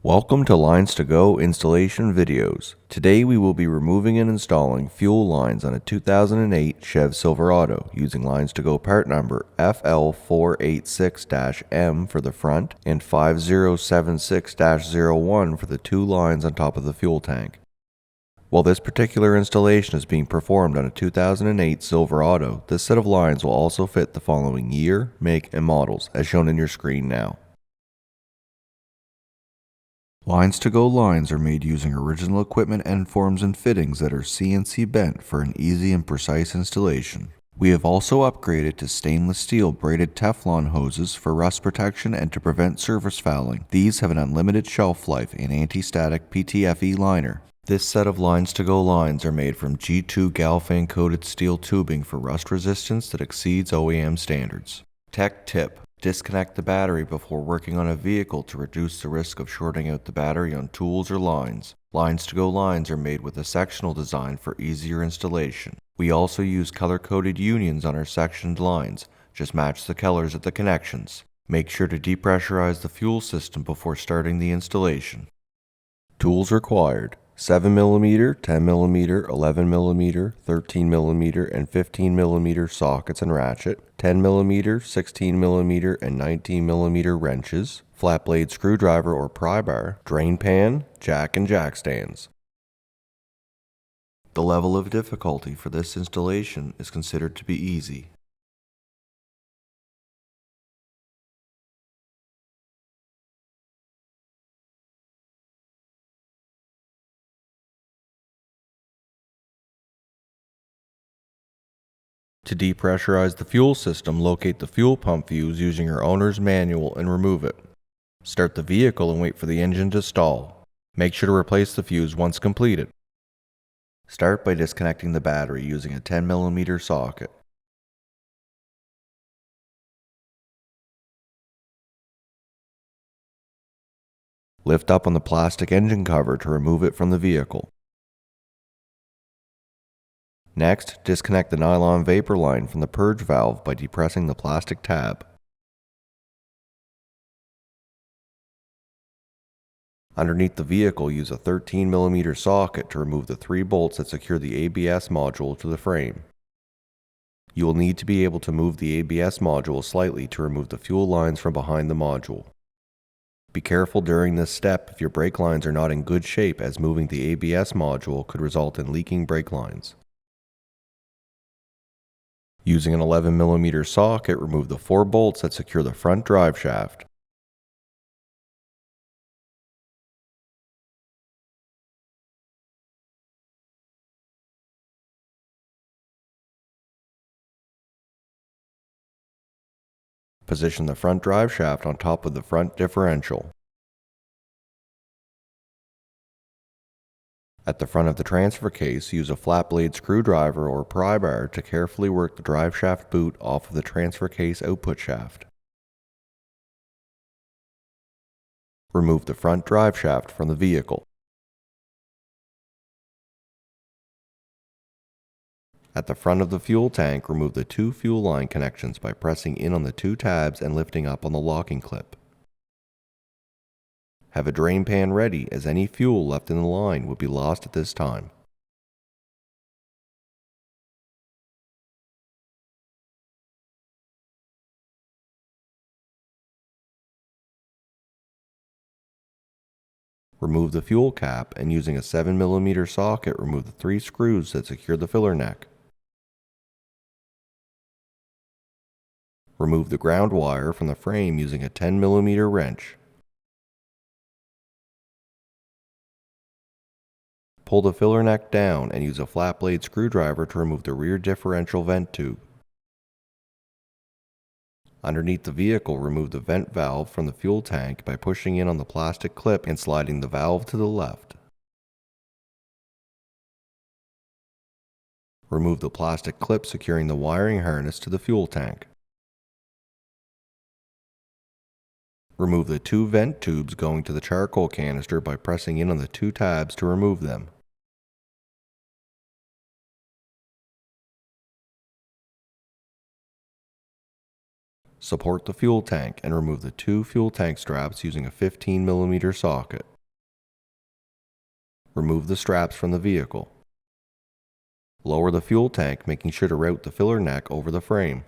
Welcome to LinesToGo installation videos. Today we will be removing and installing fuel lines on a 2008 Chevrolet Silverado using LinesToGo part number FL486-M for the front and 5076-01 for the two lines on top of the fuel tank. While this particular installation is being performed on a 2008 Silverado, this set of lines will also fit the following year, make, and models as shown in your screen now. LinesToGo lines are made using original equipment end forms and fittings that are CNC bent for an easy and precise installation. We have also upgraded to stainless steel braided Teflon hoses for rust protection and to prevent surface fouling. These have an unlimited shelf life and anti-static PTFE liner. This set of LinesToGo lines are made from G2 Galfan coated steel tubing for rust resistance that exceeds OEM standards. Tech tip: disconnect the battery before working on a vehicle to reduce the risk of shorting out the battery on tools or lines. LinesToGo lines are made with a sectional design for easier installation. We also use color-coded unions on our sectioned lines. Just match the colors at the connections. Make sure to depressurize the fuel system before starting the installation. Tools required: 7mm, 10mm, 11mm, 13mm, and 15mm sockets and ratchet, 10mm, 16mm, and 19mm wrenches, flat blade screwdriver or pry bar, drain pan, jack and jack stands. The level of difficulty for this installation is considered to be easy. To depressurize the fuel system, locate the fuel pump fuse using your owner's manual and remove it. Start the vehicle and wait for the engine to stall. Make sure to replace the fuse once completed. Start by disconnecting the battery using a 10mm socket. Lift up on the plastic engine cover to remove it from the vehicle. Next, disconnect the nylon vapor line from the purge valve by depressing the plastic tab. Underneath the vehicle, use a 13mm socket to remove the 3 bolts that secure the ABS module to the frame. You will need to be able to move the ABS module slightly to remove the fuel lines from behind the module. Be careful during this step if your brake lines are not in good shape, as moving the ABS module could result in leaking brake lines. Using an 11mm socket, remove the 4 bolts that secure the front drive shaft. Position the front drive shaft on top of the front differential. At the front of the transfer case, use a flat blade screwdriver or pry bar to carefully work the drive shaft boot off of the transfer case output shaft. Remove the front drive shaft from the vehicle. At the front of the fuel tank, remove the 2 fuel line connections by pressing in on the 2 tabs and lifting up on the locking clip. Have a drain pan ready, as any fuel left in the line would be lost at this time. Remove the fuel cap and, using a 7mm socket, remove the 3 screws that secure the filler neck. Remove the ground wire from the frame using a 10mm wrench. Pull the filler neck down and use a flat blade screwdriver to remove the rear differential vent tube. Underneath the vehicle, remove the vent valve from the fuel tank by pushing in on the plastic clip and sliding the valve to the left. Remove the plastic clip securing the wiring harness to the fuel tank. Remove the 2 vent tubes going to the charcoal canister by pressing in on the 2 tabs to remove them. Support the fuel tank and remove the two fuel tank straps using a 15mm socket. Remove the straps from the vehicle. Lower the fuel tank, making sure to route the filler neck over the frame.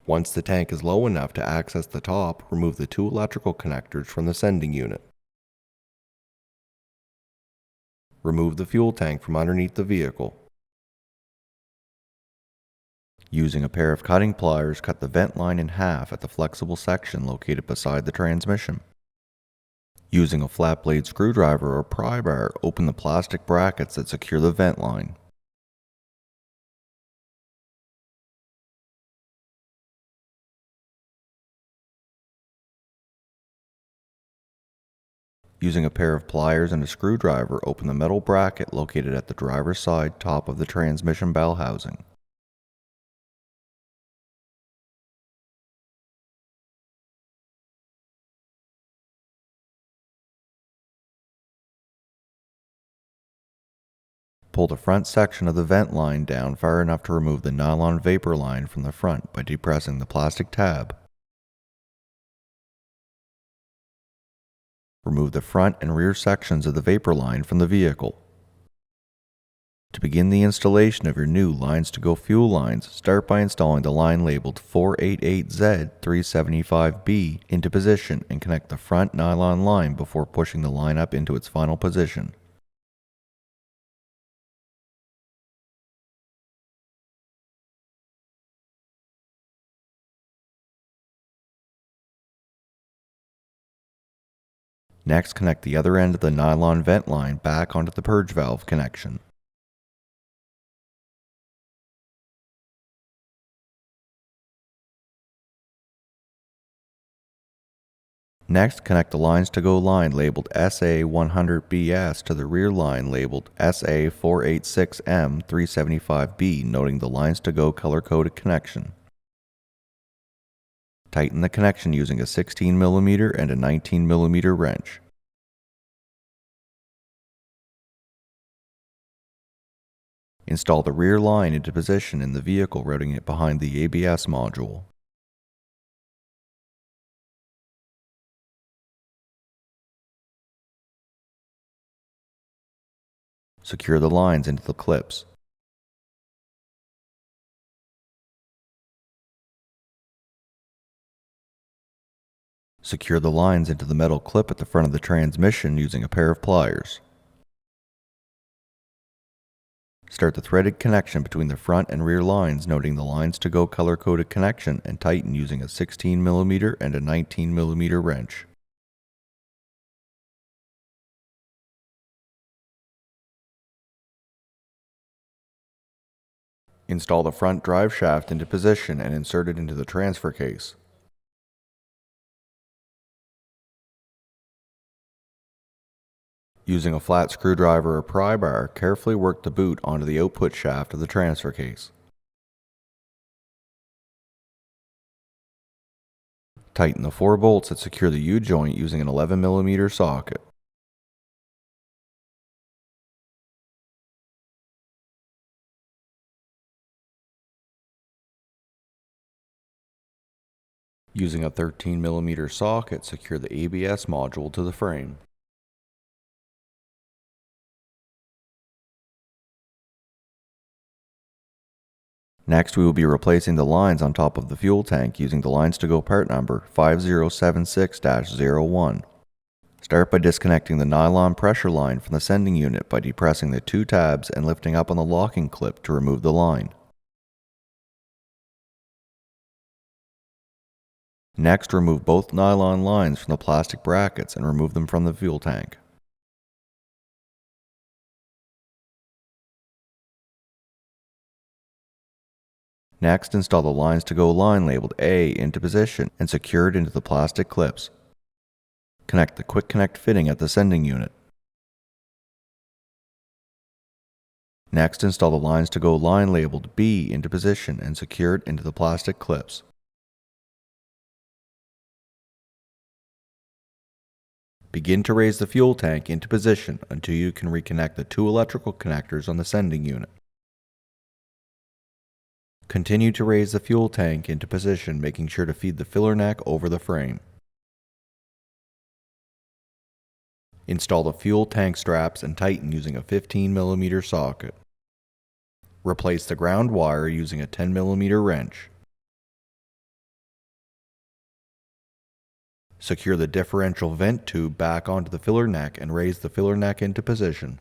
Once the tank is low enough to access the top, remove the two electrical connectors from the sending unit. Remove the fuel tank from underneath the vehicle. Using a pair of cutting pliers, cut the vent line in half at the flexible section located beside the transmission. Using a flat blade screwdriver or pry bar, open the plastic brackets that secure the vent line. Using a pair of pliers and a screwdriver, open the metal bracket located at the driver's side top of the transmission bell housing. Pull the front section of the vent line down far enough to remove the nylon vapor line from the front by depressing the plastic tab. Remove the front and rear sections of the vapor line from the vehicle. To begin the installation of your new LinesToGo fuel lines, start by installing the line labeled 488Z375B into position and connect the front nylon line before pushing the line up into its final position. Next, connect the other end of the nylon vent line back onto the purge valve connection. Next, connect the LinesToGo line labeled SA100BS to the rear line labeled SA486M375B, noting the LinesToGo color-coded connection. Tighten the connection using a 16mm and a 19mm wrench. Install the rear line into position in the vehicle, routing it behind the ABS module. Secure the lines into the clips. Secure the lines into the metal clip at the front of the transmission using a pair of pliers. Start the threaded connection between the front and rear lines, noting the LinesToGo color-coded connection, and tighten using a 16mm and a 19mm wrench. Install the front drive shaft into position and insert it into the transfer case. Using a flat screwdriver or pry bar, carefully work the boot onto the output shaft of the transfer case. Tighten the 4 bolts that secure the U-joint using an 11mm socket. Using a 13mm socket, secure the ABS module to the frame. Next, we will be replacing the lines on top of the fuel tank using the LinesToGo part number 5076-01. Start by disconnecting the nylon pressure line from the sending unit by depressing the 2 tabs and lifting up on the locking clip to remove the line. Next, remove both nylon lines from the plastic brackets and remove them from the fuel tank. Next, install the LinesToGo line labeled A into position and secure it into the plastic clips. Connect the Quick Connect fitting at the sending unit. Next, install the LinesToGo line labeled B into position and secure it into the plastic clips. Begin to raise the fuel tank into position until you can reconnect the 2 electrical connectors on the sending unit. Continue to raise the fuel tank into position, making sure to feed the filler neck over the frame. Install the fuel tank straps and tighten using a 15mm socket. Replace the ground wire using a 10mm wrench. Secure the differential vent tube back onto the filler neck and raise the filler neck into position.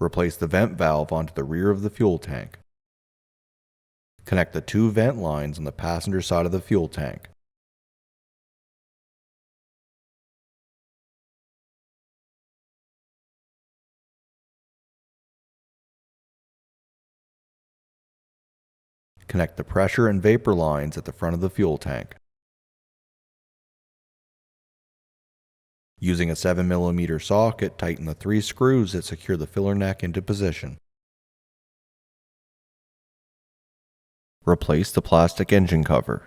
Replace the vent valve onto the rear of the fuel tank. Connect the two vent lines on the passenger side of the fuel tank. Connect the pressure and vapor lines at the front of the fuel tank. Using a 7mm socket, tighten the 3 screws that secure the filler neck into position. Replace the plastic engine cover.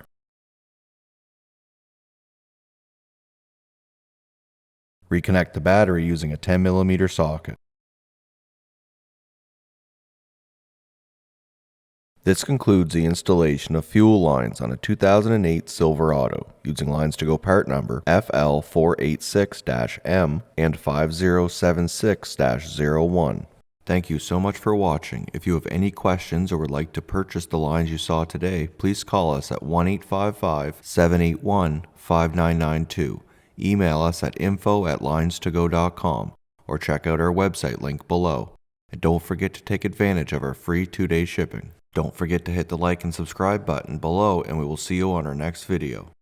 Reconnect the battery using a 10mm socket. This concludes the installation of fuel lines on a 2008 Silverado using LinesToGo part number FL486-M and 5076-01. Thank you so much for watching. If you have any questions or would like to purchase the lines you saw today, please call us at 1-855-781-5992. Email us at info@linestogo.com or check out our website link below. And don't forget to take advantage of our free 2-day shipping. Don't forget to hit the like and subscribe button below, and we will see you on our next video.